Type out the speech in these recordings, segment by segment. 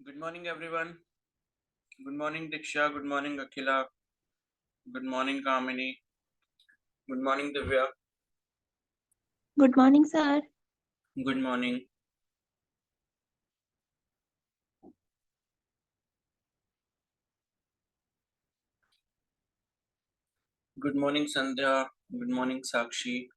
Good morning, everyone. Good morning, Diksha. Good morning, Akhila. Good morning, Kamini. Good morning, Divya. Good morning, sir. Good morning. Good morning, Sandhya. Good morning, Sakshi.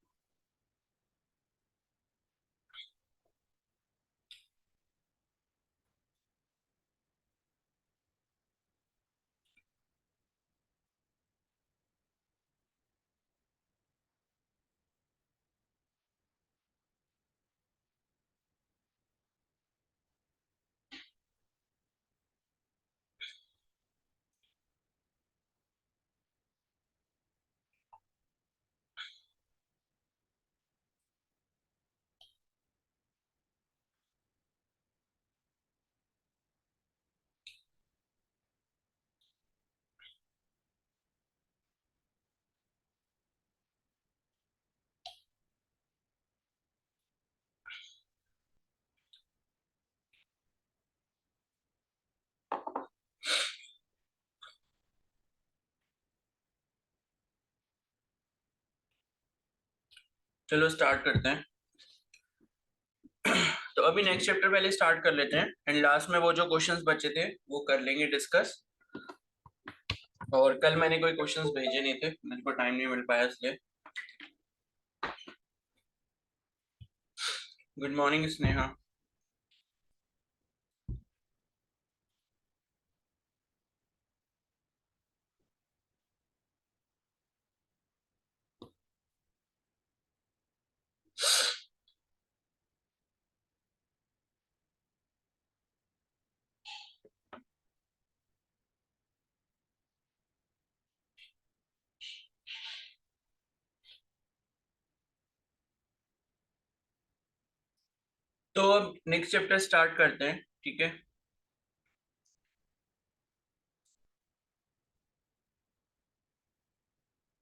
चलो start करते हैं। तो अभी next chapter पहले start कर लेते हैं and last में वो जो क्वेश्चंस बचे थे वो कर लेंगे डिस्कस। और कल मैंने कोई क्वेश्चंस भेजे नहीं थे, मेरे को टाइम नहीं मिल पाया इसलिए। Good morning Sneha. तो अब नेक्स्ट चैप्टर स्टार्ट करते हैं, ठीक है।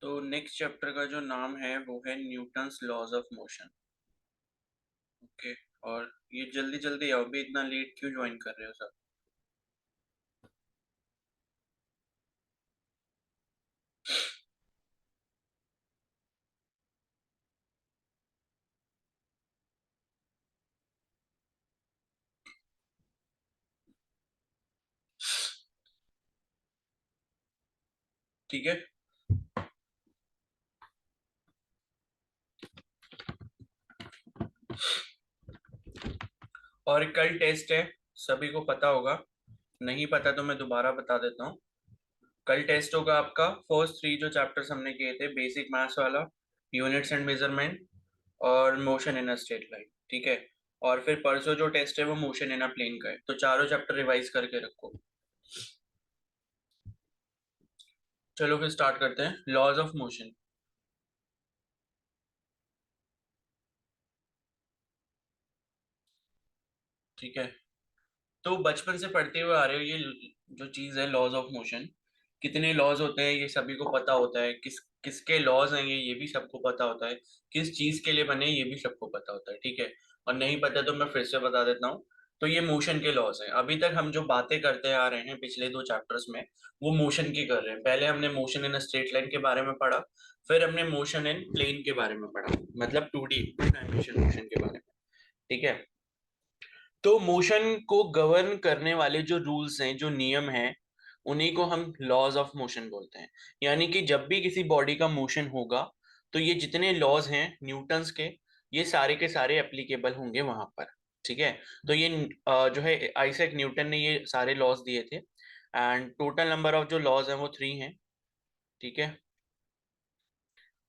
तो नेक्स्ट चैप्टर का जो नाम है वो है Newton's laws of motion. Okay. और ये जल्दी जल्दी आओ, अभी इतना लेट क्यों ज्वाइन कर रहे हो सब? ठीक है। और कल टेस्ट है, सभी को पता होगा। नहीं पता तो मैं दोबारा बता देता हूँ। कल टेस्ट होगा आपका फर्स्ट थ्री जो चैप्टर्स हमने किए थे, बेसिक मैथ्स वाला, यूनिट्स एंड मेजरमेंट और motion in a straight line, ठीक है। और फिर परसों जो टेस्ट है वो मोशन इन अ प्लेन का है। तो चारों चैप्टर रिवाइज करके रखो। चलो फिर स्टार्ट करते हैं, लॉज ऑफ मोशन। ठीक है। तो बचपन से पढ़ते हुए आ रहे हो ये जो चीज है लॉज ऑफ मोशन। कितने लॉज होते हैं ये सभी को पता होता है, किसके लॉज हैं ये भी सबको पता होता है। किस चीज के लिए बने ये भी सबको पता होता है, ठीक है। और नहीं पता तो मैं फिर से बता देता हूँ। तो ये मोशन के लॉज हैं। अभी तक हम जो बातें करते आ रहे हैं पिछले दो चैप्टर्स में वो मोशन की कर रहे हैं। पहले हमने मोशन इन स्ट्रेट लाइन के बारे में पढ़ा, फिर हमने मोशन इन प्लेन के बारे में पढ़ा, मतलब टू डायमेंशन मोशन के बारे में, ठीक है। तो मोशन को गवर्न करने वाले जो रूल्स हैं, जो नियम हैं, उन्हीं को हम लॉज ऑफ मोशन बोलते हैं। यानी कि जब भी किसी बॉडी का मोशन होगा तो ये जितने लॉज हैं न्यूटन्स के, ये सारे के सारे एप्लीकेबल होंगे वहां पर, ठीक है। तो ये जो है आइजैक न्यूटन ने ये सारे लॉज दिए थे एंड टोटल नंबर ऑफ जो लॉज हैं वो थ्री हैं, ठीक है।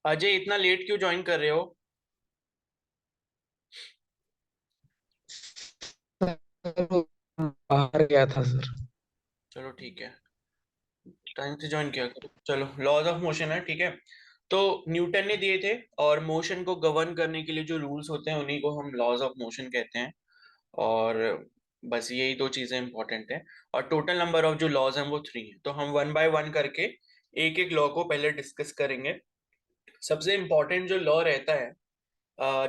अजय इतना लेट क्यों ज्वाइन कर रहे हो? बाहर गया था सर। चलो ठीक है, टाइम से ज्वाइन किया करो। चलो लॉज ऑफ मोशन है, ठीक है। तो न्यूटन ने दिए थे और मोशन को गवर्न करने के लिए जो रूल्स होते हैं उन्हीं को हम लॉज ऑफ मोशन कहते हैं। और बस यही दो चीजें इंपॉर्टेंट है। और टोटल नंबर ऑफ जो लॉज हैं वो थ्री हैं। तो हम वन बाय वन करके एक एक लॉ को पहले डिस्कस करेंगे। सबसे इंपॉर्टेंट जो लॉ रहता है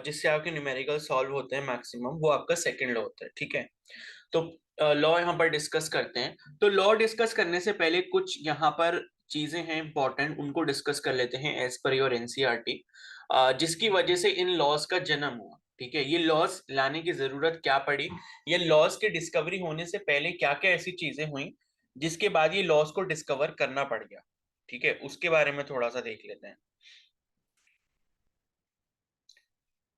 जिससे आपके न्यूमेरिकल सॉल्व होते हैं मैक्सिमम, वो आपका सेकंड लॉ होता है, ठीक है। तो लॉ यहाँ पर डिस्कस करते हैं। तो लॉ डिस्कस करने से पहले कुछ यहाँ पर चीजें हैं इंपॉर्टेंट, उनको डिस्कस कर लेते हैं एज पर योर एनसीईआरटी, जिसकी वजह से इन लॉज का जन्म हुआ। ठीक है, ये लॉज लाने की जरूरत क्या पड़ी, ये लॉज की डिस्कवरी होने से पहले क्या क्या ऐसी चीजें हुई जिसके बाद ये लॉज को डिस्कवर करना पड़ गया। ठीक है, उसके बारे में थोड़ा सा देख लेते हैं।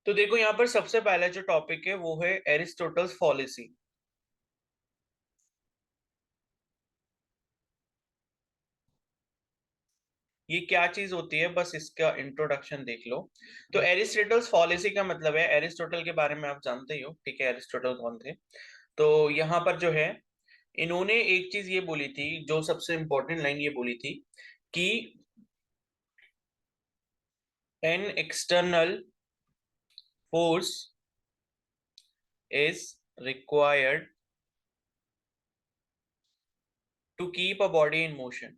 तो देखो यहाँ पर सबसे पहला जो टॉपिक है वो है एरिस्टोटल्स फॉलिसी। ये क्या चीज होती है, बस इसका इंट्रोडक्शन देख लो। तो एरिस्टोटल्स फॉलिसी का मतलब है, एरिस्टोटल के बारे में आप जानते ही हो। ठीक है, एरिस्टोटल कौन थे। तो यहाँ पर जो है, इन्होंने एक चीज ये बोली थी, जो सबसे इंपॉर्टेंट लाइन ये बोली थी कि an external force is required to keep a body in motion.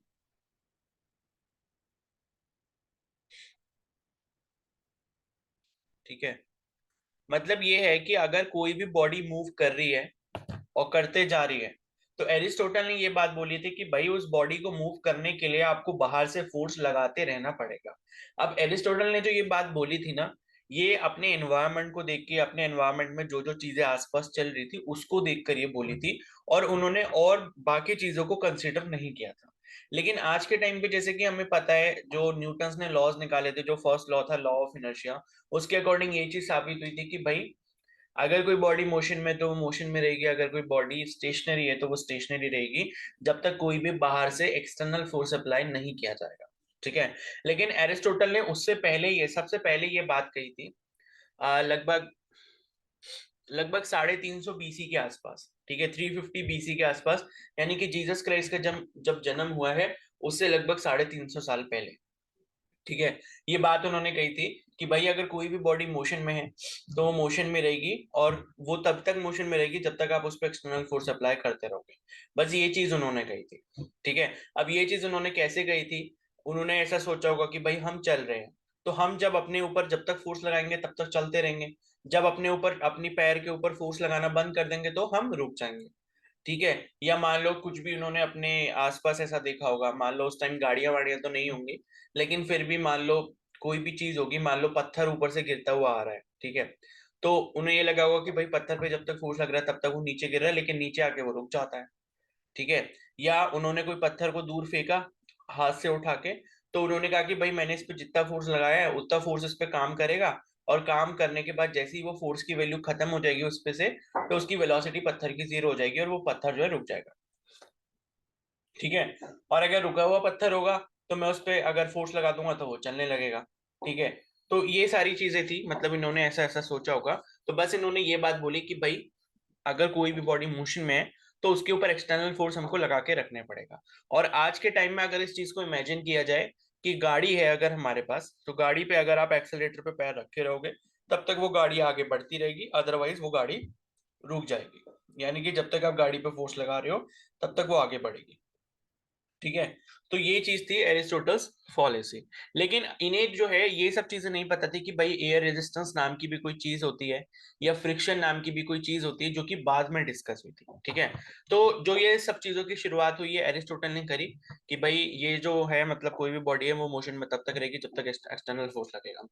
ठीक है, मतलब ये है कि अगर कोई भी बॉडी मूव कर रही है और करते जा रही है, तो एरिस्टोटल ने ये बात बोली थी कि भाई उस बॉडी को मूव करने के लिए आपको बाहर से फोर्स लगाते रहना पड़ेगा। अब एरिस्टोटल ने जो ये बात बोली थी ना, ये अपने एनवायरनमेंट को देख के, अपने एनवायरनमेंट में जो जो चीजें आसपास चल रही थी उसको देख कर ये बोली थी, और उन्होंने और बाकी चीजों को कंसिडर नहीं किया था। लेकिन आज के टाइम पे जैसे कि हमें पता है, जो न्यूटन्स ने लॉज निकाले थे, जो फर्स्ट लॉ था लॉ ऑफ इनर्शिया, उसके अकॉर्डिंग ये चीज साबित हुई थी कि भाई अगर कोई बॉडी मोशन में तो वो मोशन में रहेगी, अगर कोई बॉडी स्टेशनरी है तो वो स्टेशनरी रहेगी, जब तक कोई भी बाहर से एक्सटर्नल फोर्स अप्लाई नहीं किया जाएगा। ठीक है, लेकिन एरिस्टोटल ने उससे पहले, ये सबसे पहले ये बात कही थी, लगभग लगभग 350 बीसी के आसपास। ठीक है, 350 बीसी के आसपास, यानी कि जीसस क्राइस्ट का जब जब जन्म हुआ है उससे लगभग 350 साल पहले। ठीक है, ये बात उन्होंने कही थी कि भाई अगर कोई भी बॉडी मोशन में है तो वो मोशन में रहेगी, और वो तब तक मोशन में रहेगी जब तक आप उस पर एक्सटर्नल फोर्स अप्लाई करते रहोगे। बस ये चीज उन्होंने कही थी। ठीक है, अब ये चीज उन्होंने कैसे कही थी, उन्होंने ऐसा सोचा होगा कि भाई हम चल रहे हैं, तो हम जब अपने ऊपर जब तक फोर्स लगाएंगे तब तक चलते रहेंगे, जब अपने ऊपर अपनी पैर के ऊपर फोर्स लगाना बंद कर देंगे तो हम रुक जाएंगे। ठीक है, या मान लो कुछ भी उन्होंने अपने आसपास ऐसा देखा होगा, मान लो उस टाइम गाड़ियां वाड़ियां तो नहीं होंगी, लेकिन फिर भी मान लो कोई भी चीज होगी, मान लो पत्थर ऊपर से गिरता हुआ आ रहा है। ठीक है, तो उन्हें ये लगा होगा कि भाई पत्थर पे जब तक फोर्स लग रहा है तब तक वो नीचे गिर रहा है, लेकिन नीचे आके वो रुक जाता है। ठीक है, या उन्होंने कोई पत्थर को दूर फेंका हाथ से उठा के, तो उन्होंने कहा कि भाई मैंने इस पे जितना फोर्स लगाया है उतना फोर्स इस पे काम करेगा, और काम करने के बाद जैसे ही वो फोर्स की वैल्यू खत्म हो जाएगी उस पे से, तो उसकी वेलोसिटी पत्थर की जीरो हो जाएगी और वो पत्थर जो है रुक जाएगा। ठीक है, और अगर रुका हुआ पत्थर होगा तो मैं उस पर अगर फोर्स लगा दूंगा तो वो चलने लगेगा। ठीक है, तो ये सारी चीजें थी, मतलब इन्होंने ऐसा ऐसा सोचा होगा। तो बस इन्होंने ये बात बोली कि भाई अगर कोई भी बॉडी मोशन में है तो उसके ऊपर एक्सटर्नल फोर्स हमको लगा के रखने पड़ेगा। और आज के टाइम में अगर इस चीज को इमेजिन किया जाए कि गाड़ी है अगर हमारे पास, तो गाड़ी पे अगर आप एक्सेलेरेटर पे पैर रखे रहोगे तब तक वो गाड़ी आगे बढ़ती रहेगी, अदरवाइज वो गाड़ी रुक जाएगी, यानी कि जब तक आप गाड़ी पे फोर्स लगा रहे हो तब तक वो आगे बढ़ेगी। ठीक है, तो ये चीज थी एरिस्टोटल्स फॉलेसी। लेकिन इन्हें जो है ये सब चीजें नहीं पता थी कि भाई एयर रेजिस्टेंस नाम की भी कोई चीज होती है, या फ्रिक्शन नाम की भी कोई चीज होती है, जो कि बाद में डिस्कस हुई थी। ठीक है, तो जो ये सब चीजों की शुरुआत हुई है एरिस्टोटल ने करी, कि भाई ये जो है मतलब कोई भी बॉडी है वो मोशन में तब तक रहेगी जब तक एक्सटर्नल फोर्स लगेगा।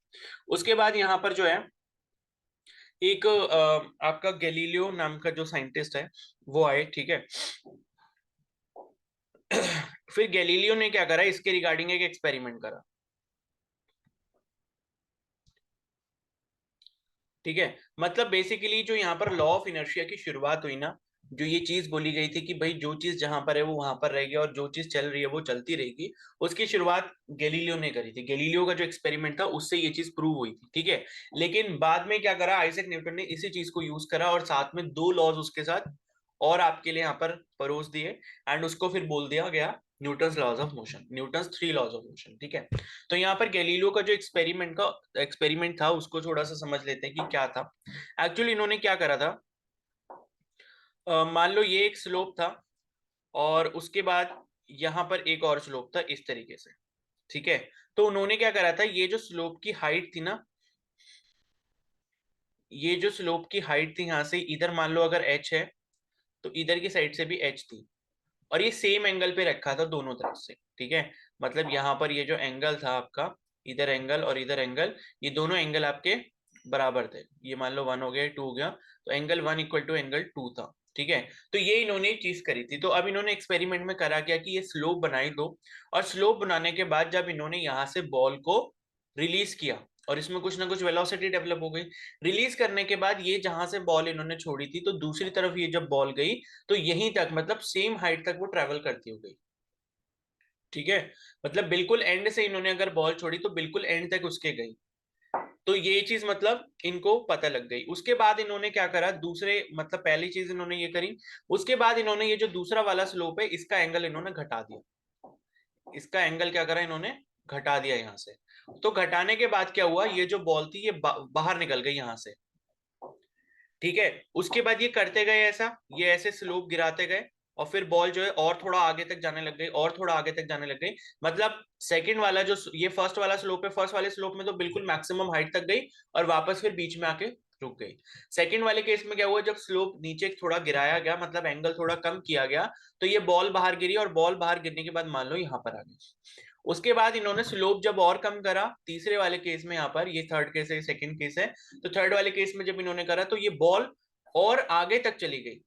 उसके बाद यहाँ पर जो है एक आपका गैलीलियो नाम का जो साइंटिस्ट है वो आए। ठीक है, फिर गैलीलियो ने क्या करा, इसके रिगार्डिंग एक एक्सपेरिमेंट करा। ठीक है, मतलब बेसिकली जो यहाँ पर लॉ ऑफ इनर्शिया की शुरुआत हुई ना, जो ये चीज बोली गई थी कि भाई जो चीज जहां पर है वो वहां पर रहेगी और जो चीज चल रही है वो चलती रहेगी, उसकी शुरुआत गैलीलियो ने करी थी। गैलीलियो का जो एक्सपेरिमेंट था उससे ये चीज प्रूव हुई थी। ठीक है, लेकिन बाद में क्या करा, आइजैक न्यूटन ने इसी चीज को यूज करा और साथ में दो लॉज उसके साथ और आपके लिए यहाँ पर परोस दिए, एंड उसको फिर बोल दिया गया Newton's laws of motion, Newton's three laws of motion. ठीक है, तो यहाँ पर गैलीलियो का जो एक्सपेरिमेंट था उसको थोड़ा सा समझ लेते हैं कि क्या था। एक्चुअली इन्होंने क्या करा था, मान लो ये एक स्लोप था, और उसके बाद यहाँ पर एक और स्लोप था इस तरीके से। ठीक है, तो उन्होंने क्या करा था, ये जो स्लोप की हाइट थी ना, ये जो स्लोप की हाइट थी यहाँ से इधर मान लो अगर h है, तो इधर की साइड से भी एच थी, और ये सेम एंगल पे रखा था दोनों तरफ से, ठीक है। मतलब यहाँ पर ये जो एंगल था आपका, इधर एंगल और इधर एंगल, ये दोनों एंगल आपके बराबर थे। ये मान लो 1 हो गया, 2 हो गया, तो एंगल 1 इक्वल टू एंगल 2 था, ठीक है। तो ये इन्होंने एक चीज करी थी। तो अब इन्होंने एक्सपेरिमेंट में करा क्या कि ये स्लोप बनाई दो, और स्लोप बनाने के बाद जब इन्होंने यहाँ से बॉल को रिलीज किया, और इसमें कुछ ना कुछ वेलोसिटी डेवलप हो गई। रिलीज करने के बाद ये जहां से बॉल इन्होंने छोड़ी थी, तो दूसरी तरफ ये जब बॉल गई, तो यहीं तक, मतलब सेम हाइट तक वो ट्रेवल करती हो गई, ठीक है। मतलब बिल्कुल एंड से इन्होंने अगर बॉल छोड़ी तो बिल्कुल एंड तक उसके गई। तो ये चीज मतलब इनको पता लग गई। उसके बाद इन्होंने क्या करा, दूसरे मतलब पहली चीज इन्होंने ये करी, उसके बाद इन्होंने ये जो दूसरा वाला स्लोप है इसका एंगल इन्होंने घटा दिया। इसका एंगल क्या करा इन्होंने, घटा दिया यहाँ से। तो घटाने के बाद क्या हुआ, ये जो बॉल थी ये बाहर निकल गई यहाँ से, ठीक है। उसके बाद ये करते गए ऐसा, ये ऐसे स्लोप गिराते गए, और फिर बॉल जो है और थोड़ा आगे तक जाने लग गई, और थोड़ा आगे तक जाने लग गई। मतलब सेकंड वाला जो ये फर्स्ट वाला स्लोप है, फर्स्ट वाले स्लोप में तो बिल्कुल मैक्सिमम हाइट तक गई, और वापस फिर बीच में आके रुक गई। सेकंड वाले केस में क्या हुआ, जब स्लोप नीचे थोड़ा गिराया गया, मतलब एंगल थोड़ा कम किया गया, तो ये बॉल बाहर गिरी, और बॉल बाहर गिरने के बाद मान लो यहाँ पर आ गई। उसके बाद इन्होंने स्लोप जब और कम करा, तीसरे वाले केस में, यहाँ पर ये थर्ड केस है, सेकंड केस है, तो थर्ड वाले केस में जब इन्होंने करा तो ये बॉल और आगे तक चली गई।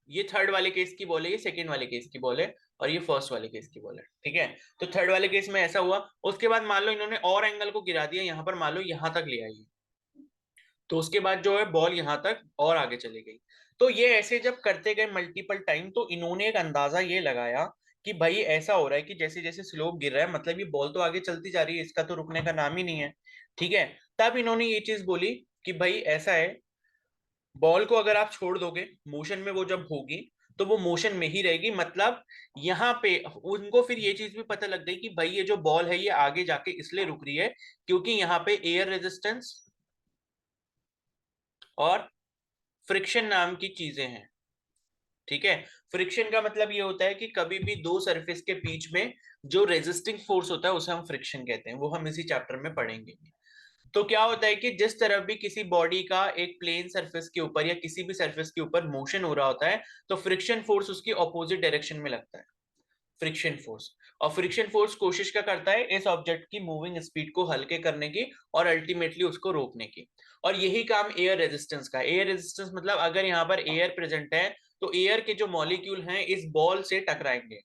ये थर्ड वाले केस की बॉल है, ये सेकंड वाले केस की बॉल है, और ये फर्स्ट वाले केस की बॉल है, ठीक है। तो थर्ड वाले केस में ऐसा हुआ। उसके बाद मान लो इन्होंने और एंगल को गिरा दिया, यहाँ पर मान लो यहाँ तक ले आई, तो उसके बाद जो है बॉल यहाँ तक और आगे चली गई। तो ये ऐसे जब करते गए मल्टीपल टाइम, तो इन्होंने एक अंदाजा ये लगाया कि भाई ऐसा हो रहा है कि जैसे जैसे स्लोप गिर रहा है, मतलब ये बॉल तो आगे चलती जा रही है, इसका तो रुकने का नाम ही नहीं है, ठीक है। तब इन्होंने ये चीज बोली कि भाई ऐसा है, बॉल को अगर आप छोड़ दोगे मोशन में, वो जब होगी तो वो मोशन में ही रहेगी। मतलब यहाँ पे उनको फिर ये चीज भी पता लग गई कि भाई ये जो बॉल है ये आगे जाके इसलिए रुक रही है क्योंकि यहाँ पे एयर रेजिस्टेंस और फ्रिक्शन नाम की चीजें हैं, ठीक है। फ्रिक्शन का मतलब ये होता है कि कभी भी दो सरफेस के बीच में जो रेजिस्टिंग फोर्स होता है उसे हम फ्रिक्शन कहते हैं, वो हम इसी चैप्टर में पढ़ेंगे। तो क्या होता है कि जिस तरफ भी किसी बॉडी का एक प्लेन सरफेस के ऊपर या किसी भी सरफेस के ऊपर मोशन हो रहा होता है, तो फ्रिक्शन फोर्स उसकी ऑपोजिट डायरेक्शन में लगता है, फ्रिक्शन फोर्स। और फ्रिक्शन फोर्स कोशिश क्या करता है, इस ऑब्जेक्ट की मूविंग स्पीड को हल्के करने की और अल्टीमेटली उसको रोकने की। और यही काम एयर रेजिस्टेंस का। एयर रेजिस्टेंस मतलब अगर यहाँ पर एयर प्रेजेंट है, तो एयर के जो मॉलिक्यूल हैं इस बॉल से टकराएंगे,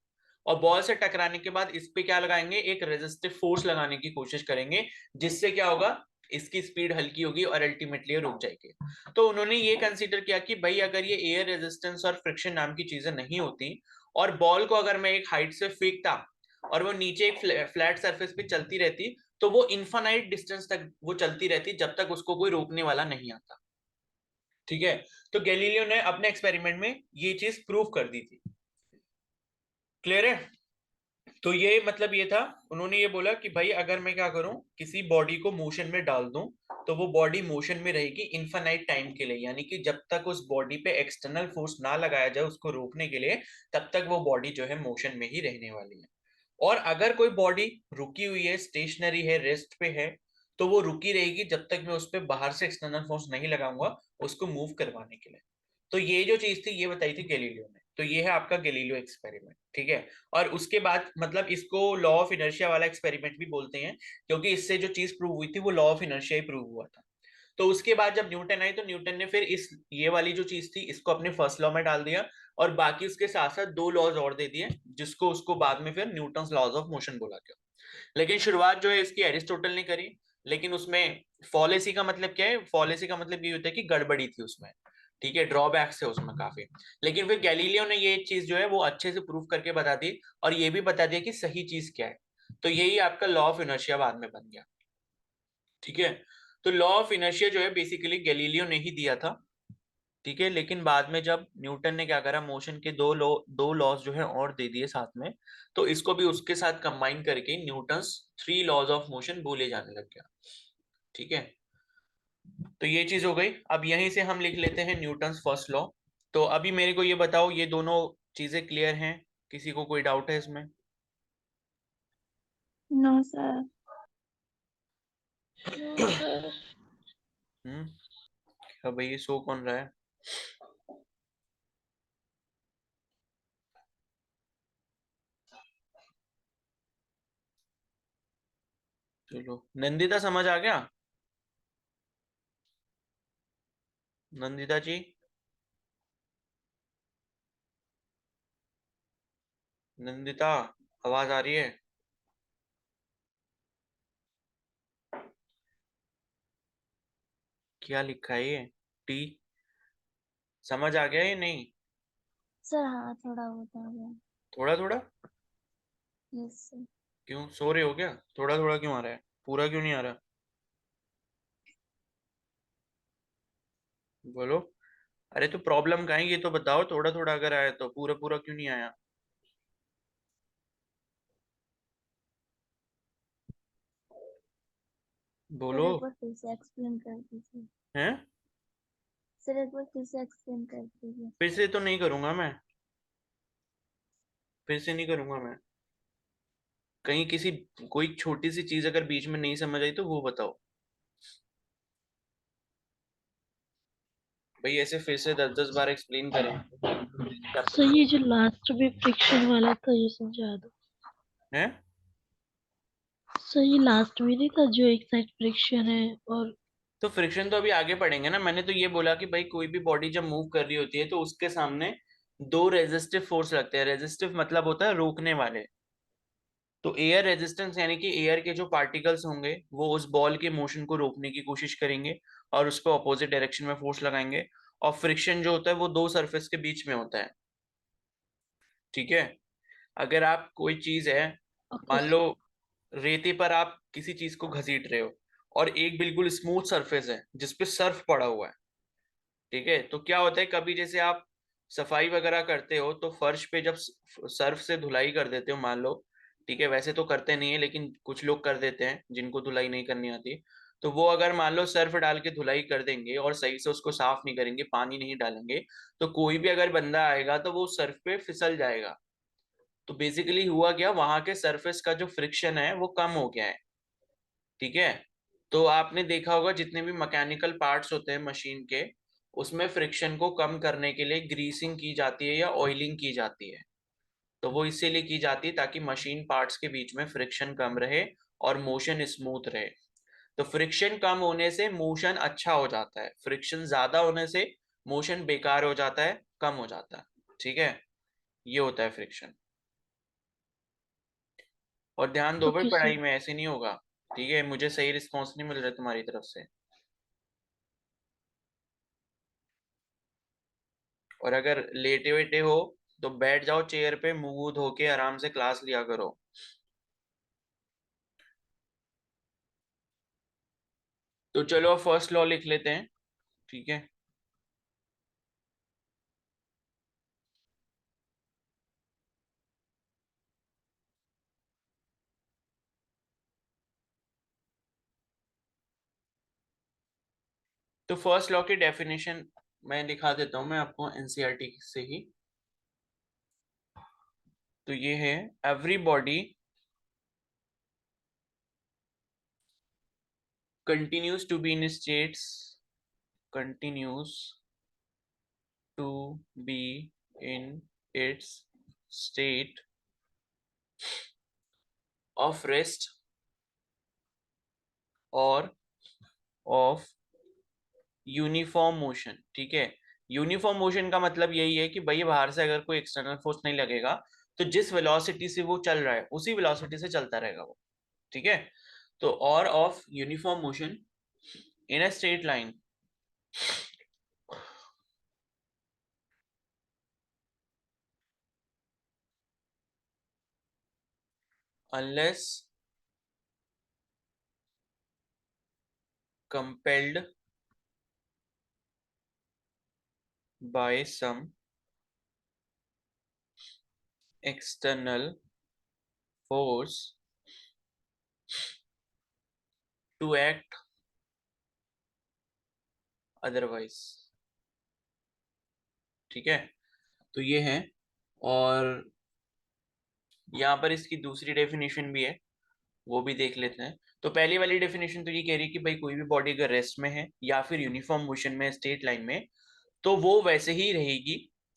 और बॉल से टकराने के बाद इस पे क्या लगाएंगे, एक रेजिस्टिव फोर्स लगाने की कोशिश करेंगे, जिससे क्या होगा, इसकी स्पीड हल्की होगी और अल्टीमेटली रुक जाएगी। तो उन्होंने ये कंसीडर किया कि भाई अगर ये एयर रेजिस्टेंस और फ्रिक्शन नाम की चीजें नहीं होती, और बॉल को अगर मैं एक हाइट से फेंकता और वो नीचे एक फ्लैट सरफेस पे चलती रहती, तो वो इनफाइनाइट डिस्टेंस तक वो चलती रहती जब तक उसको कोई रोकने वाला नहीं आता, ठीक है। तो गैलीलियो ने अपने एक्सपेरिमेंट में ये चीज प्रूव कर दी थी। क्लियर है। तो ये मतलब ये था, उन्होंने ये बोला कि भाई अगर मैं क्या करूं, किसी बॉडी को मोशन में डाल दूं, तो वो बॉडी मोशन में रहेगी इनफाइनाइट टाइम के लिए, यानी कि जब तक उस बॉडी पे एक्सटर्नल फोर्स ना लगाया जाए उसको रोकने के लिए, तब तक वो बॉडी जो है मोशन में ही रहने वाली है। और अगर कोई बॉडी रुकी हुई है, स्टेशनरी है, रेस्ट पे है, तो वो रुकी रहेगी जब तक मैं उस पर बाहर से एक्सटर्नल फोर्स नहीं लगाऊंगा उसको मूव करवाने के लिए। तो ये जो चीज थी ये बताई थी गैलीलियो ने। तो ये है आपका गैलीलियो एक्सपेरिमेंट, ठीक है। और उसके बाद मतलब इसको लॉ ऑफ इनर्शिया वाला एक्सपेरिमेंट भी बोलते हैं, क्योंकि इससे जो चीज प्रूव हुई थी वो law of inertia he prove हुआ था। तो उसके बाद जब न्यूटन आई, तो न्यूटन ने फिर इस ये वाली जो चीज थी इसको अपने फर्स्ट लॉ में डाल दिया, और बाकी उसके साथ साथ दो लॉज और दे दिए, जिसको उसको बाद में फिर न्यूटन्स लॉज ऑफ मोशन बोला गया। लेकिन शुरुआत जो है इसकी एरिस्टोटल ने करी। लेकिन उसमें फॉलेसी का मतलब क्या है, फॉलेसी का मतलब ये होता है कि गड़बड़ी थी उसमें, ठीक है, ड्रॉबैक्स है उसमें काफी। लेकिन फिर गैलीलियो ने ये चीज जो है वो अच्छे से प्रूव करके बता दी, और ये भी बता दिया कि सही चीज क्या है। तो यही आपका लॉ ऑफ इनर्शिया बाद में बन गया, ठीक है। तो लॉ ऑफ इनर्शिया जो है बेसिकली गैलीलियो ने ही दिया था, ठीक है। लेकिन बाद में जब न्यूटन ने क्या करा, मोशन के दो लॉज जो है और दे दिए साथ में, तो इसको भी उसके साथ कंबाइन करके Newton's three laws of motion बोले जाने लग गया, ठीक है। तो ये चीज हो गई। अब यहीं से हम लिख लेते हैं न्यूटन्स फर्स्ट लॉ। तो अभी मेरे को ये बताओ, ये दोनों चीजें क्लियर हैं, किसी को कोई डाउट है इसमें? No sir. No sir. अब भाई ये सो कौन रहा है? चलो, नंदिता समझ आ गया? नंदिता जी, नंदिता, आवाज आ रही है? क्या लिखा है ये? टी? समझ आ गया ये नहीं? सर हाँ थोड़ा बहुत आ गया। थोड़ा थोड़ा? Yes sir. क्यों, सो रहे हो क्या? थोड़ा थोड़ा क्यों आ रहा है? पूरा क्यों नहीं आ रहा? बोलो। अरे तो प्रॉब्लम कहाँ है ये तो बताओ, थोड़ा थोड़ा अगर आया तो पूरा पूरा क्यों नहीं आया? सर बोलो। एक बार फिर से एक्सप्लेन कर दीजिए। हैं? सर एक बार फिर से एक्सप्लेन कर दीजिए। फिर से तो नहीं करूंगा मैं। फिर से नहीं करूंगा मैं। कहीं किसी कोई छोटी सी चीज अगर बीच में नहीं समझ आई तो वो बताओ। भाई ऐसे फिर से 10-10 बार एक्सप्लेन करें सर ये जो लास्ट में फ्रिक्शन वाला था ये समझा दो। हैं? सर ये लास्ट में नहीं था जो एक साइड फ्रिक्शन है और तो फ्रिक्शन तो अभी आगे पढ़ेंगे ना। मैंने तो ये बोला कि भाई कोई भी बॉडी जब मूव कर रही होती है तो उसके सामने दो रेजिस्टिव फोर्स लगते हैं। रेजिस्टिव मतलब होता है रोकने वाले। तो एयर रेजिस्टेंस यानी कि एयर के जो पार्टिकल्स होंगे वो उस बॉल के मोशन को रोकने की कोशिश करेंगे और उस पर ऑपोजिट डायरेक्शन में फोर्स लगाएंगे। और फ्रिक्शन जो होता है वो दो सरफेस के बीच में होता है। ठीक है? अगर आप कोई चीज है, ओके मान लो रेती पर आप किसी चीज को घसीट रहे हो और एक बिल्कुल स्मूथ सरफेस है जिसपे सर्फ पड़ा हुआ है। ठीक है? तो क्या होता है, कभी जैसे आप सफाई वगैरह करते हो तो फर्श पे जब सर्फ से धुलाई कर देते हो मान लो। ठीक है, वैसे तो करते नहीं है लेकिन कुछ लोग कर देते हैं जिनको धुलाई नहीं करनी आती। तो वो अगर मान लो सर्फ डाल के धुलाई कर देंगे और सही से उसको साफ नहीं करेंगे, पानी नहीं डालेंगे, तो कोई भी अगर बंदा आएगा तो वो सर्फ पे फिसल जाएगा। तो बेसिकली हुआ क्या, वहां के सरफेस का जो फ्रिक्शन है वो कम हो गया है। ठीक है? तो आपने देखा होगा जितने भी मैकेनिकल पार्ट्स होते हैं मशीन के, उसमें फ्रिक्शन को कम करने के लिए ग्रीसिंग की जाती है या ऑयलिंग की जाती है। तो वो इसीलिए की जाती है ताकि मशीन पार्ट्स के बीच में फ्रिक्शन कम रहे और मोशन स्मूथ रहे। तो फ्रिक्शन कम होने से मोशन अच्छा हो जाता है, फ्रिक्शन ज्यादा होने से मोशन बेकार हो जाता है, कम हो जाता है। ठीक है? ये होता है फ्रिक्शन। और ध्यान दो भाई, ओके पढ़ाई सर। में ऐसे नहीं होगा। ठीक है? मुझे सही रिस्पॉन्स नहीं मिल रहा तुम्हारी तरफ से। और अगर लेटे वेटे हो तो बैठ जाओ चेयर पे, मुंह धो के आराम से क्लास लिया करो। तो चलो फर्स्ट लॉ लिख लेते हैं। ठीक है? तो फर्स्ट लॉ की डेफिनेशन मैं दिखा देता हूं मैं आपको एनसीईआरटी से ही। तो ये है, every body continues to be in states continues to be in its state of rest और of यूनिफॉर्म मोशन। ठीक है? यूनिफॉर्म मोशन का मतलब यही है कि भाई बाहर से अगर कोई एक्सटर्नल फोर्स नहीं लगेगा तो जिस वेलोसिटी से वो चल रहा है उसी वेलोसिटी से चलता रहेगा वो। ठीक है? तो और of uniform motion in a straight line unless compelled by some external force to act otherwise। ठीक है? तो ये है। और यहाँ पर इसकी दूसरी डेफिनेशन भी है, वो भी देख लेते हैं। तो पहली वाली डेफिनेशन तो ये कह रही है कि भाई कोई भी बॉडी अगर रेस्ट में है या फिर यूनिफॉर्म मोशन में, स्ट्रेट लाइन में, तो वो वैसे ही रहेगी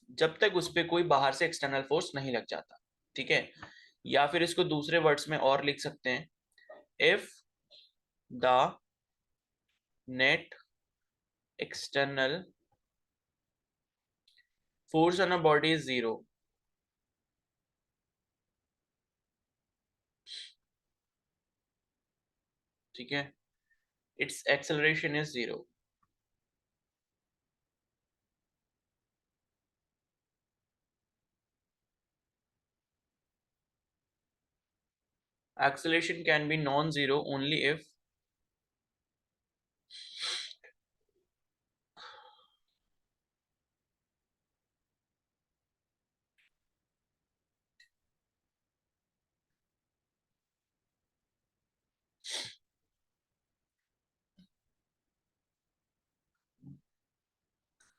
जब तक उस पर कोई बाहर से एक्सटर्नल फोर्स नहीं लग जाता। ठीक है? या फिर इसको दूसरे वर्ड्स में और लिख सकते हैं, if the net external force on a body is 0. ठीक है, its acceleration is 0. Acceleration can be non-zero only if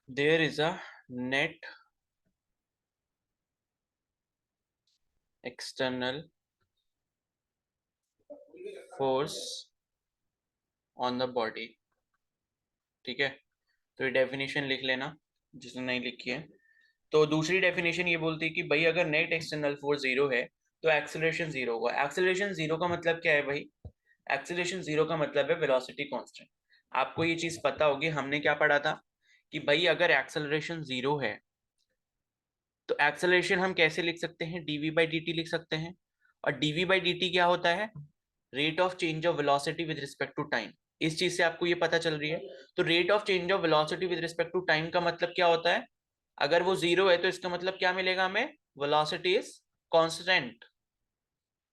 there is a net external force on the body. ठीक है, तो ये डेफिनेशन लिख लेना जिसने नहीं लिखी है। तो दूसरी डेफिनेशन ये बोलती है कि भाई अगर नेट एक्सटर्नल फोर्स 0 है तो एक्सेलरेशन 0 होगा। एक्सेलरेशन 0 का मतलब क्या है भाई? एक्सेलरेशन 0 का मतलब है वेलोसिटी कांस्टेंट। आपको ये चीज पता होगी, हमने क्या पढ़ा था कि भाई अगर एक्सेलरेशन 0 है तो एक्सेलरेशन हम कैसे लिख सकते हैं? डीवी बाई डी टी लिख सकते हैं। और डीवी बाई डी टी क्या होता है? Rate of change of velocity with respect to time. इस चीज से आपको ये पता चल रही है। तो rate of change of velocity with respect to time का मतलब क्या होता है? अगर वो 0 है तो इसका मतलब क्या मिलेगा हमें? Velocity is constant.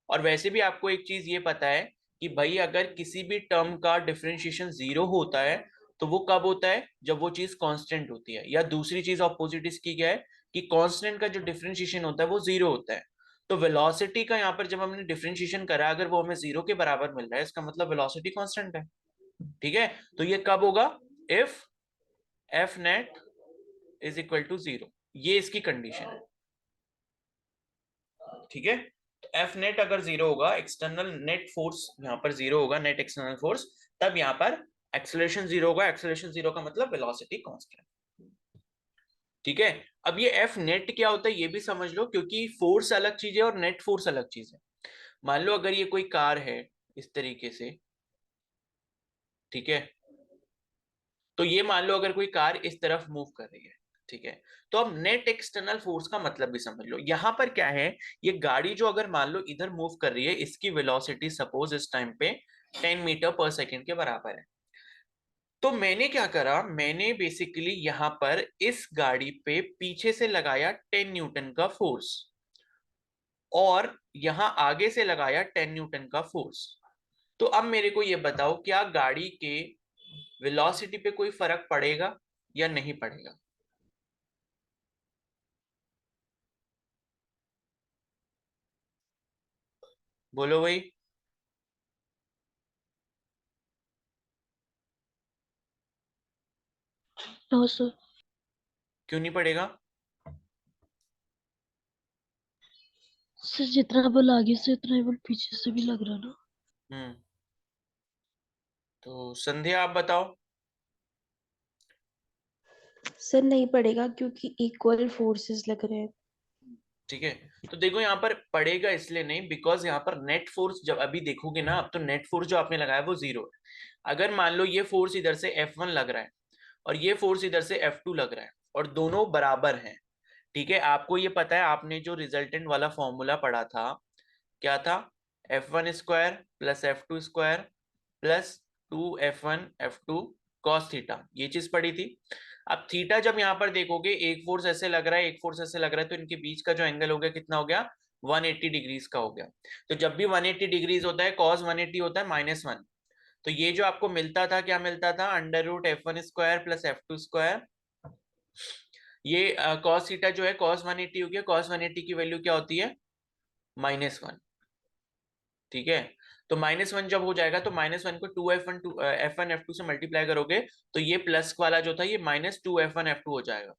और वैसे भी आपको एक चीज ये पता है कि भाई अगर किसी भी टर्म का डिफरेंशिएशन 0 होता है तो वो कब होता है? जब वो चीज कांस्टेंट होती है। या दूसरी चीज ऑपोजिट इसकी क्या है कि कांस्टेंट का जो डिफरेंशिएशन होता है वो 0 होता है। तो वेलोसिटी का यहाँ पर जब हमने डिफरेंशिएशन करा, अगर वो हमें 0 के बराबर मिल रहा है, इसका मतलब वेलोसिटी कांस्टेंट है। ठीक है, तो ये कब होगा? If F net is equal to 0, ये इसकी कंडीशन है। ठीक है, तो एफ नेट अगर 0 होगा, एक्सटर्नल नेट फोर्स यहाँ पर 0 होगा, नेट एक्सटर्नल फोर्स, तब यहाँ पर एक्सेलरेशन 0 होगा। एक्सेलरेशन 0 का मतलब वेलोसिटी कांस्टेंट। ठीक है, अब ये एफ नेट क्या होता है ये भी समझ लो, क्योंकि फोर्स अलग चीज है और नेट फोर्स अलग चीज है। मान लो अगर ये कोई कार है इस तरीके से, ठीक है, तो ये मान लो अगर कोई कार इस तरफ मूव कर रही है, ठीक है, तो अब नेट एक्सटर्नल फोर्स का मतलब भी समझ लो। यहां पर क्या है, ये गाड़ी जो अगर मान लो इधर मूव कर रही है, इसकी वेलोसिटी सपोज इस टाइम पे 10 मीटर पर सेकेंड के बराबर है। तो मैंने क्या करा, मैंने बेसिकली यहां पर इस गाड़ी पे पीछे से लगाया 10 न्यूटन का फोर्स और यहां आगे से लगाया 10 न्यूटन का फोर्स। तो अब मेरे को ये बताओ, क्या गाड़ी के वेलोसिटी पे कोई फर्क पड़ेगा या नहीं पड़ेगा? बोलो भाई। No sir. क्यों नहीं पड़ेगा? सर जितना बल आगे से उतना ही बल पीछे से भी लग रहा ना। हम्म, तो संध्या आप बताओ। सर नहीं पड़ेगा क्योंकि इक्वल फोर्सेस लग रहे हैं। ठीक है, तो देखो यहाँ पर पड़ेगा इसलिए नहीं, बिकॉज यहाँ पर नेट फोर्स जब अभी देखोगे ना, अब तो नेट फोर्स जो आपने लगाया वो 0 है। अगर मान लो ये फोर्स इधर से F1 लग रहा है और ये फोर्स इधर से F2 लग रहा है और दोनों बराबर हैं, ठीक है, आपको ये पता है, आपने जो रिजल्टेंट वाला फॉर्मूला पढ़ा था, क्या था? F1 square plus F2 square plus 2F1 F2 cos theta, ये चीज पढ़ी थी। अब थीटा जब यहाँ पर देखोगे, एक फोर्स ऐसे लग रहा है, एक फोर्स ऐसे लग रहा है, तो इनके बीच का जो एंगल हो गया कितना हो गया? 180 डिग्रीज का हो गया। तो जब भी 180 डिग्रीज होता है, कॉस 180 होता है -1। तो ये जो आपको मिलता था, क्या मिलता था? √F1 square plus F2 square. ये कॉस थीटा जो है कॉस 180 हो गया। कॉस 180 की वैल्यू क्या होती है? -1। ठीक है, तो -1 जब हो जाएगा तो -1 को 2F1 से मल्टीप्लाई करोगे तो ये प्लस वाला जो था ये -2F1 F2 हो जाएगा।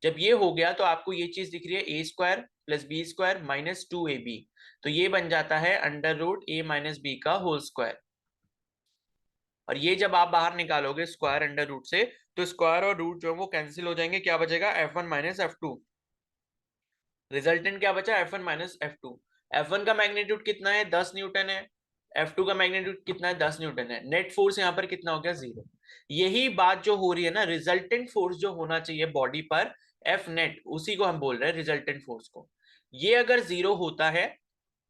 जब ये हो गया तो आपको ये चीज दिख रही है, a square plus B square -2ab, तो ये बन जाता है √a-b का होल स्क्वायर। और ये जब आप बाहर निकालोगे स्क्वायर अंडर रूट से, तो स्क्वायर और रूट जो है वो कैंसिल हो जाएंगे, क्या बचेगा? F1 - F2। रिजल्टेंट क्या बचा? F1 - F2। F1 का मैग्नीट्यूड कितना है? 10 न्यूटन है। F2 का मैग्नीट्यूड कितना है, 10 न्यूटन है। नेट फोर्स यहाँ पर कितना हो गया, 0। यही बात जो हो रही है ना, रिजल्टेंट फोर्स जो होना चाहिए बॉडी पर एफ नेट, उसी को हम बोल रहे हैं रिजल्टेंट फोर्स को। ये अगर 0 होता है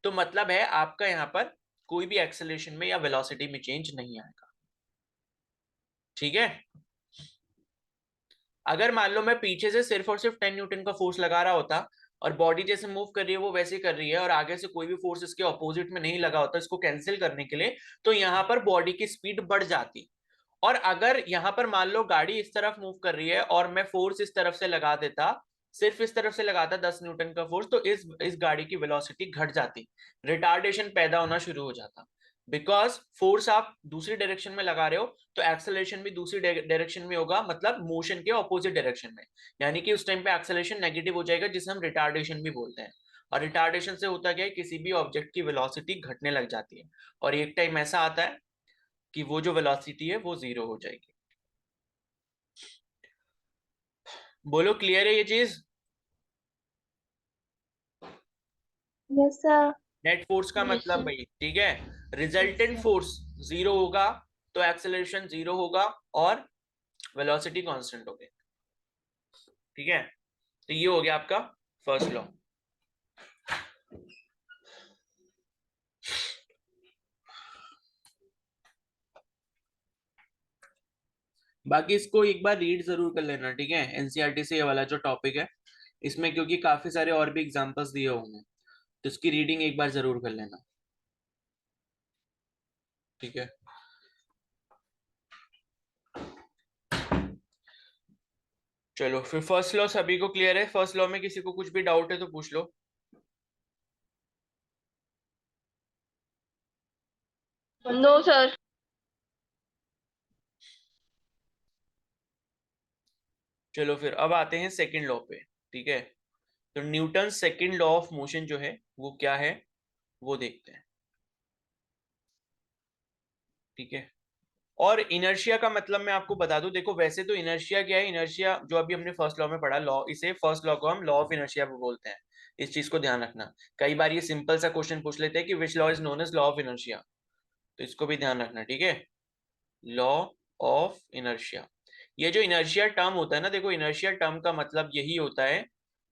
तो मतलब है आपका यहाँ पर कोई भी एक्सेलरेशन में या वेलोसिटी में चेंज नहीं आएगा। ठीक है। अगर मान लो मैं पीछे से सिर्फ और सिर्फ 10 न्यूटन का फोर्स लगा रहा होता और बॉडी जैसे मूव कर रही है वो वैसे कर रही है और आगे से कोई भी फोर्स इसके ऑपोजिट में नहीं लगा होता इसको कैंसिल करने के लिए, तो यहाँ पर बॉडी की स्पीड बढ़ जाती। और अगर यहाँ पर मान लो गाड़ी इस तरफ मूव कर रही है और मैं फोर्स इस तरफ से लगा देता, सिर्फ इस तरफ से लगाता 10 न्यूटन का फोर्स, तो इस गाड़ी की वेलोसिटी घट जाती, रिटार्डेशन पैदा होना शुरू हो जाता। बिकॉज फोर्स आप दूसरी डायरेक्शन में लगा रहे हो तो एक्सेलरेशन भी दूसरी डायरेक्शन में होगा, मतलब मोशन के ऑपोजिट डायरेक्शन में। यानी कि उस टाइम पे एक्सेलरेशन नेगेटिव हो जाएगा, जिसे हम रिटार्डेशन भी बोलते हैं। और रिटार्डेशन से होता क्या है, किसी भी ऑब्जेक्ट की वेलोसिटी घटने लग जाती है और एक टाइम ऐसा आता है कि वो जो वेलोसिटी है वो 0 हो जाएगी। बोलो क्लियर है ये चीज? Yes sir. नेट फोर्स का यस मतलब सर। भाई, ठीक है, यस रिजल्टेंट सर। फोर्स 0 होगा तो एक्सेलरेशन 0 होगा और वेलोसिटी कांस्टेंट होगी। ठीक है, तो ये हो गया आपका फर्स्ट लॉ। बाकी इसको एक बार रीड जरूर कर लेना, ठीक है, एनसीईआरटी से ये वाला जो टॉपिक है इसमें, क्योंकि काफी सारे और भी एग्जांपल्स दिए होंगे, तो इसकी रीडिंग एक बार जरूर कर लेना। ठीक है, चलो फिर फर्स्ट लॉ सभी को क्लियर है? फर्स्ट लॉ में किसी को कुछ भी डाउट है तो पूछ लो। No sir. चलो फिर अब आते हैं सेकंड लॉ पे। ठीक है, तो Newton second law of motion जो है वो क्या है वो देखते हैं। ठीक है, और इनर्शिया का मतलब मैं आपको बता दूं, देखो वैसे तो इनर्शिया क्या है, इनर्शिया जो अभी हमने फर्स्ट लॉ में पढ़ा लॉ, इसे फर्स्ट लॉ को हम लॉ ऑफ इनर्शिया बोलते हैं। इस चीज को ध्यान रखना, कई बार ये सिंपल सा क्वेश्चन पूछ लेते हैं कि which law is known as law of inertia, तो इसको भी ध्यान रखना। ठीक है, लॉ ऑफ इनर्शिया, ये जो इनर्शिया टर्म होता है ना, देखो इनर्शिया टर्म का मतलब यही होता है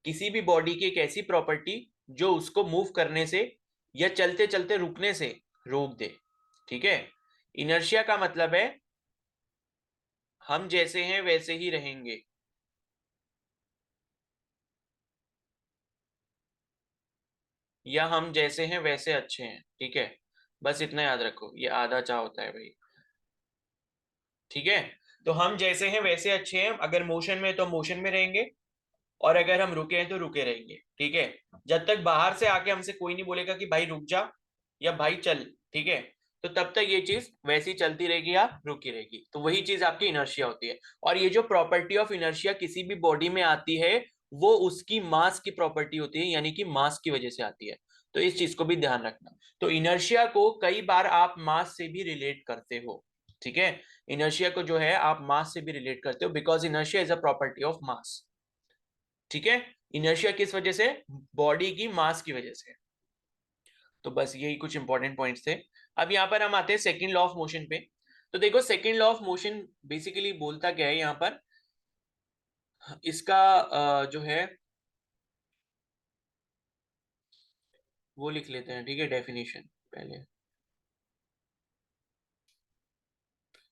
किसी भी बॉडी की एक ऐसी प्रॉपर्टी जो उसको मूव करने से या चलते चलते रुकने से रोक दे। ठीक है, इनर्शिया का मतलब है हम जैसे हैं वैसे ही रहेंगे, या हम जैसे हैं वैसे अच्छे हैं। ठीक है, बस इतना याद रखो, ये आधा चा होता है भाई। ठीक है, तो हम जैसे हैं वैसे अच्छे हैं, अगर मोशन में तो मोशन में रहेंगे और अगर हम रुके हैं तो रुके रहेंगे। ठीक है, जब तक बाहर से आके हमसे कोई नहीं बोलेगा कि भाई रुक जा या भाई चल, ठीक है, तो तब तक ये चीज वैसी चलती रहेगी या रुकी रहेगी, तो वही चीज आपकी इनर्शिया होती है। और ये जो प्रॉपर्टी ऑफ इनर्शिया किसी भी बॉडी में आती है वो उसकी मास की प्रॉपर्टी होती है, यानी कि मास की वजह से आती है, तो इस चीज को भी ध्यान रखना। तो इनर्शिया को कई बार आप मास से भी रिलेट करते हो। ठीक है, इनर्शिया को जो है आप मास से भी रिलेट करते हो, because inertia is a property of mass. ठीक है, इनर्शिया किस वजह से, बॉडी की मास की वजह से। तो बस यही कुछ इंपॉर्टेंट पॉइंट्स थे। अब यहाँ पर हम आते हैं सेकंड लॉ ऑफ मोशन पे। तो देखो second law of motion basically बोलता क्या है यहाँ पर, इसका जो है वो लिख लेते हैं। ठीक है, डेफिनेशन पहले,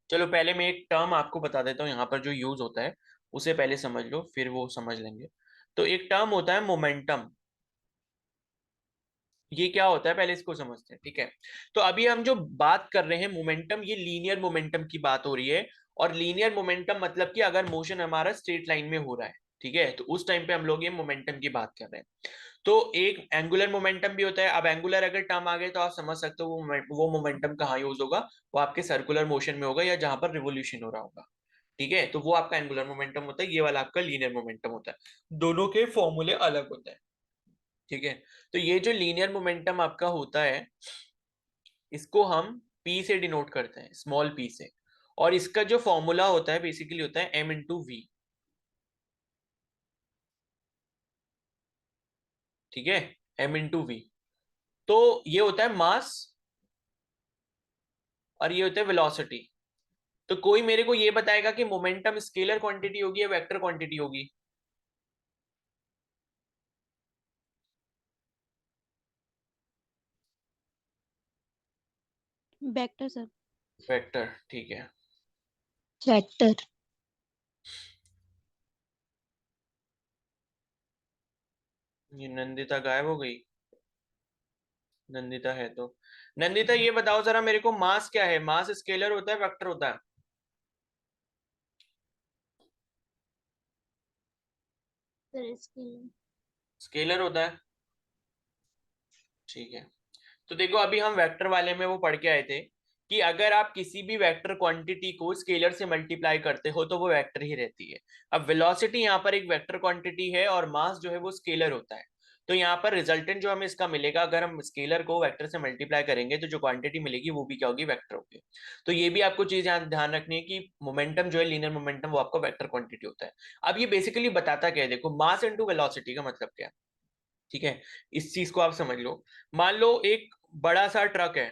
चलो पहले मैं एक टर्म आपको बता देता हूँ यहाँ पर जो यूज होता है, उसे पहले समझ लो फिर वो समझ लेंगे। तो एक टर्म होता है मोमेंटम, ये क्या होता है पहले इसको समझते हैं। ठीक है, तो अभी हम जो बात कर रहे हैं मोमेंटम, ये लीनियर मोमेंटम की बात हो रही है। और लीनियर मोमेंटम मतलब कि अगर मोशन हमारा स्ट्रेट लाइन में हो रहा है, ठीक है, तो उस टाइम पे हम लोग ये मोमेंटम की बात कर रहे हैं। तो एक एंगुलर मोमेंटम भी होता है। अब एंगुलर अगर टर्म आ गए तो आप समझ सकते हो वो मोमेंटम कहाँ यूज होगा, वो आपके सर्कुलर मोशन में होगा या जहां पर रिवोल्यूशन हो रहा होगा। ठीक है, तो वो आपका एंगुलर मोमेंटम होता है, ये वाला आपका लीनियर मोमेंटम होता है, दोनों के फॉर्मूले अलग होते हैं। ठीक है, तो ये जो लीनियर मोमेंटम आपका होता है इसको हम पी से डिनोट करते हैं, स्मॉल पी से। और इसका जो फॉर्मूला होता है बेसिकली होता है एम इंटू वी। ठीक है, एम इंटू वी, तो ये होता है मास और ये होता है वेलोसिटी। तो कोई मेरे को ये बताएगा कि मोमेंटम स्केलर क्वांटिटी होगी या वेक्टर क्वांटिटी होगी? Vector sir. वेक्टर, ठीक है। वेक्टर। ये नंदिता गायब हो गई। नंदिता है तो, नंदिता ये बताओ जरा मेरे को, मास क्या है? मास स्केलर होता है वेक्टर होता है? सर इसके लिए स्केलर होता है, ठीक है। तो देखो अभी हम वेक्टर वाले में वो पढ़ के आए थे कि अगर आप किसी भी वेक्टर क्वांटिटी को स्केलर से मल्टीप्लाई करते हो तो वो वेक्टर ही रहती है। अब वेलोसिटी यहाँ पर एक वेक्टर क्वांटिटी है और मास जो है वो स्केलर होता है। तो यहाँ पर रिजल्टेंट जो हमें इसका मिलेगा, अगर हम स्केलर को वेक्टर से मल्टीप्लाई करेंगे तो जो क्वांटिटी मिलेगी वो भी क्या होगी? वेक्टर होगी। तो ये भी आपको चीज यहाँ ध्यान रखनी है कि मोमेंटम जो है, लीनियर मोमेंटम, वो आपका वेक्टर क्वांटिटी होता है। अब ये बेसिकली बताता क्या है, देखो मास इंटू वेलोसिटी का मतलब क्या है, ठीक है? इस चीज को आप समझ लो। मान लो एक बड़ा सा ट्रक है,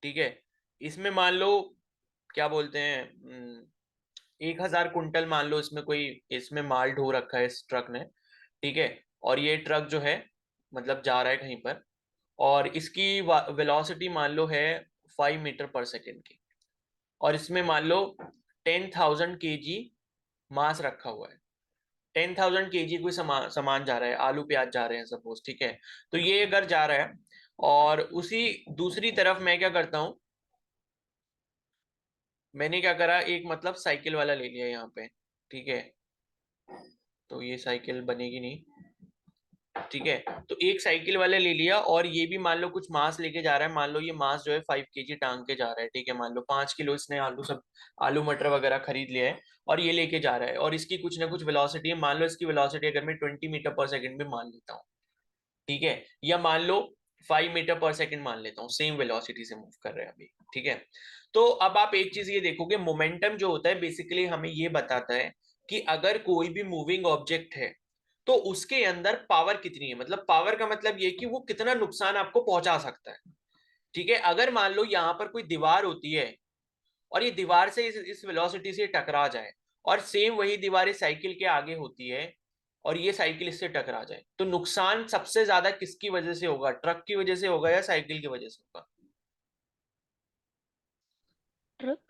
ठीक है, इसमें मान लो क्या बोलते हैं 1,000 कुंटल मान लो इसमें कोई, इसमें माल ढो रखा है इस ट्रक ने, ठीक है। और ये ट्रक जो है मतलब जा रहा है कहीं पर, और इसकी वेलोसिटी मान लो है 5 मीटर पर सेकेंड की, और इसमें मान लो 10,000 kg मास रखा हुआ है। 10,000 kg कोई सामान जा रहा है, आलू प्याज जा रहे हैं सपोज, ठीक है। तो ये अगर जा रहा है, और उसी दूसरी तरफ मैं क्या करता हूं, मैंने क्या करा, एक मतलब साइकिल वाला ले लिया यहाँ पे, ठीक है। तो ये साइकिल बनेगी नहीं, ठीक है। तो एक साइकिल वाला ले लिया और ये भी मान लो कुछ मास लेके जा रहा है, मान लो ये मास जो है 5 kg टांग के जा रहा है, ठीक है। मान लो 5 किलो इसने आलू सब, आलू मटर वगैरह खरीद लिया है और ये लेके जा रहा है, और इसकी कुछ ना कुछ वेलोसिटी है, मान लो इसकी वेलोसिटी अगर मैं 20 मीटर पर सेकेंड भी मान लेता हूँ, ठीक है, या मान लो 5 मीटर पर सेकेंड मान लेता हूँ, सेम वेलोसिटी से मूव कर रहे हैं अभी, ठीक है। तो अब आप एक चीज ये देखोगे, मोमेंटम जो होता है बेसिकली हमें ये बताता है कि अगर कोई भी मूविंग ऑब्जेक्ट है तो उसके अंदर पावर कितनी है, मतलब पावर का मतलब ये कि वो कितना नुकसान आपको पहुंचा सकता है, ठीक है। अगर मान लो यहाँ पर कोई दीवार होती है और ये दीवार से इस वेलोसिटी से टकरा जाए, और सेम वही दीवार इस साइकिल के आगे होती है और ये साइकिल इससे टकरा जाए, तो नुकसान सबसे ज्यादा किसकी वजह से होगा? ट्रक की वजह से होगा या साइकिल की वजह से होगा? ट्रक।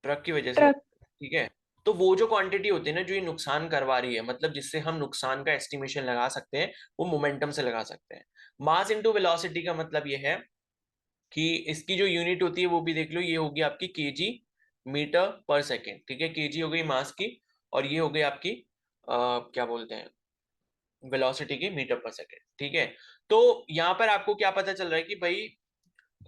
ट्रक की वजह से ट्रक। होगा, ठीक है। तो वो जो क्वांटिटी होती है ना जो ये नुकसान करवा रही है, मतलब जिससे हम नुकसान का एस्टिमेशन लगा सकते हैं, वो मोमेंटम से लगा सकते हैं। मास इंटू वेलोसिटी का मतलब ये है कि इसकी जो यूनिट होती है वो भी देख लो, ये होगी आपकी केजी मीटर पर सेकेंड, ठीक है। केजी हो गई मास की, और ये हो गई आपकी क्या बोलते हैं, वेलोसिटी की मीटर पर सेकेंड, ठीक है। तो यहाँ पर आपको क्या पता चल रहा है कि भाई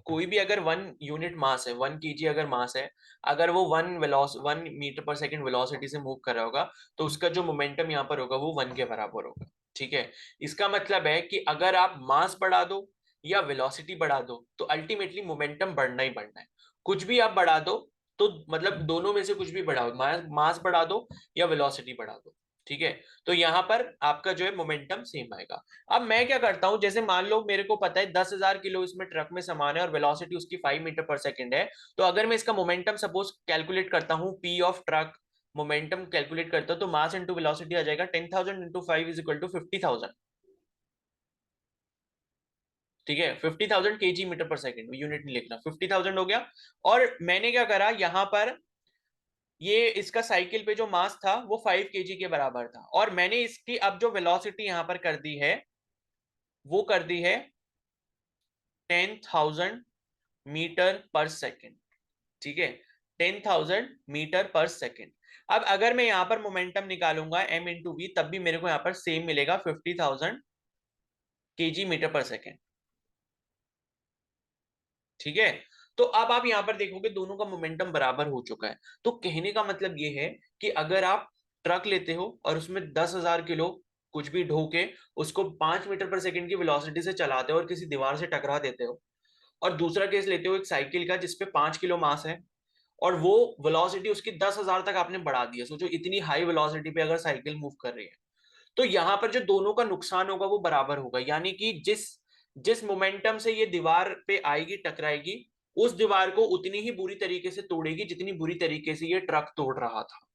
कोई भी अगर 1 यूनिट मास है, 1 kg अगर मास है, अगर वो 1 मीटर पर सेकेंड वेलोसिटी से मूव कर रहा होगा, तो उसका जो मोमेंटम यहाँ पर होगा वो 1 के बराबर होगा, ठीक है। इसका मतलब है कि अगर आप मास बढ़ा दो या वेलोसिटी बढ़ा दो तो अल्टीमेटली मोमेंटम बढ़ना ही बढ़ना है। कुछ भी आप बढ़ा दो, तो मतलब दोनों में से कुछ भी बढ़ाओ, मास बढ़ा दो या वेलोसिटी बढ़ा दो, ठीक है। तो यहाँ पर आपका जो है मोमेंटम सेम आएगा। अब मैं क्या करता हूं, जैसे मान लो मेरे को पता है 10,000 किलो इसमें ट्रक में सामान है और वेलोसिटी उसकी 5 मीटर पर सेकेंड है, तो अगर मैं इसका मोमेंटम सपोज कैलकुलेट करता हूँ, P of truck momentum calculate करता हूँ, तो मास इंटू वेलोसिटी आ जाएगा 10,000 इंटू 5 = 50,000, ठीक है। 50,000 kg मीटर पर सेकेंड, यूनिट नहीं लिखना, 50,000 हो गया। और मैंने क्या करा यहाँ पर, ये इसका साइकिल पे जो मास था वो 5 kg के बराबर था, और मैंने इसकी अब जो वेलोसिटी यहाँ पर कर दी है वो कर दी है 10,000 मीटर पर सेकेंड, ठीक है। 10,000 मीटर पर सेकेंड। अब अगर मैं यहां पर मोमेंटम निकालूंगा m इंटू वी, तब भी मेरे को यहां पर सेम मिलेगा 50,000 kg मीटर पर सेकेंड, ठीक है। तो अब आप यहां पर देखोगे दोनों का मोमेंटम बराबर हो चुका है। तो कहने का मतलब ये है कि अगर आप ट्रक लेते हो और उसमें 10,000 किलो कुछ भी ढो के उसको 5 मीटर पर सेकेंड की वेलोसिटी से चलाते हो और किसी दीवार से टकरा देते हो, और दूसरा केस लेते हो एक साइकिल का जिसपे 5 किलो मास है, और वो वेलोसिटी उसकी 10,000 तक आपने बढ़ा दी है, सोचो इतनी हाई वेलोसिटी पे अगर साइकिल मूव कर रही है, तो यहां पर जो दोनों का नुकसान होगा वो बराबर होगा। यानी कि जिस जिस मोमेंटम से ये दीवार पे आएगी, टकराएगी, उस दीवार को उतनी ही बुरी तरीके से तोड़ेगी जितनी बुरी तरीके से ये ट्रक तोड़ रहा था।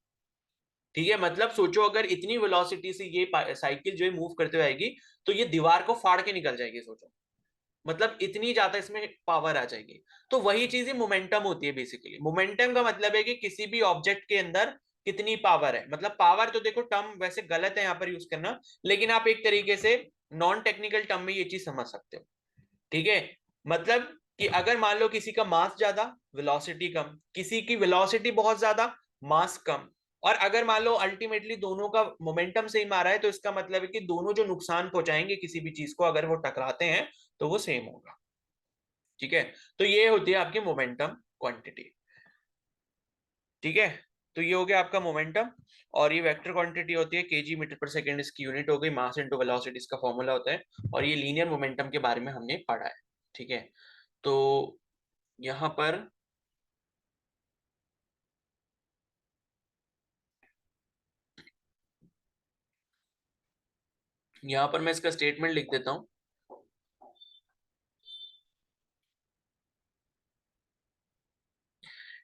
ठीक है, मतलब सोचो अगर इतनी वेलोसिटी से ये साइकिल जो है मूव करते हुए आएगी तो ये दीवार को फाड़ के निकल जाएगी। सोचो मतलब इतनी ज्यादा इसमें पावर आ जाएगी। तो वही चीज मोमेंटम होती है बेसिकली। मोमेंटम का मतलब है कि किसी भी ऑब्जेक्ट के अंदर कितनी पावर है। मतलब पावर तो देखो टर्म वैसे गलत है यहाँ पर यूज करना, लेकिन आप एक तरीके से नॉन टेक्निकल टर्म में ये चीज समझ सकते हो। ठीक है, मतलब कि अगर मान लो किसी का मास ज्यादा वेलोसिटी कम, किसी की वेलोसिटी बहुत ज्यादा मास कम, और अगर मान लो अल्टीमेटली दोनों का मोमेंटम सेम आ रहा है तो इसका मतलब है कि दोनों जो नुकसान पहुंचाएंगे किसी भी चीज को अगर वो टकराते हैं तो वो सेम होगा। ठीक है, तो ये होती है आपकी मोमेंटम क्वांटिटी। ठीक है, तो ये हो गया आपका मोमेंटम। और ये वेक्टर क्वांटिटी होती है केजी मीटर पर सेकंड, इसकी यूनिट हो गई। मास इनटू वेलोसिटी इसका फॉर्मूला होता है। और ये लीनियर मोमेंटम के बारे में हमने पढ़ा है। ठीक है, तो यहां पर मैं इसका स्टेटमेंट लिख देता हूं।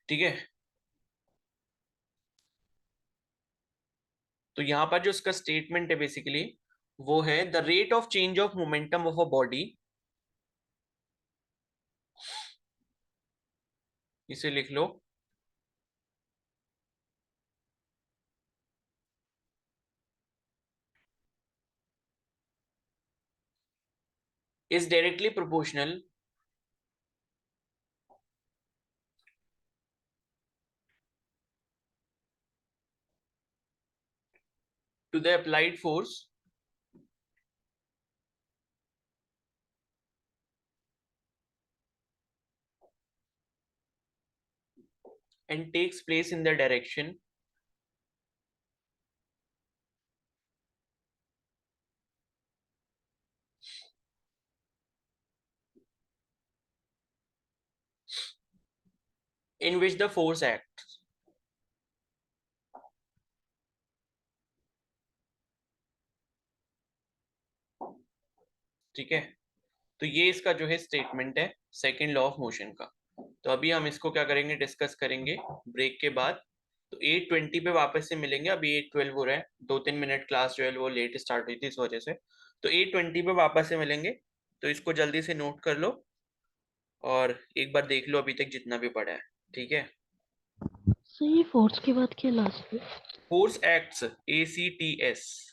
ठीक है, तो यहां पर जो इसका स्टेटमेंट है बेसिकली वो है the rate of change of momentum of a body, इसे लिख लो, is directly proportional to the applied force and takes place in the direction in which the force acts। ठीक है, तो ये इसका जो है स्टेटमेंट है सेकंड लॉ ऑफ मोशन का। तो अभी हम इसको क्या करेंगे, डिस्कस करेंगे ब्रेक के बाद। तो 8:20 पे वापस से मिलेंगे। अभी 8:12 हो रहा है, 2-3 मिनट क्लास जो है वो लेट स्टार्ट हुई थी इस वजह से। तो 8:20 पे वापस से मिलेंगे। तो इसको जल्दी से नोट कर लो और एक बार देख लो अभी तक जितना भी पढ़ा है। ठीक है, सर ये फोर्स के बाद क्या लास्ट में? Force acts ACTS।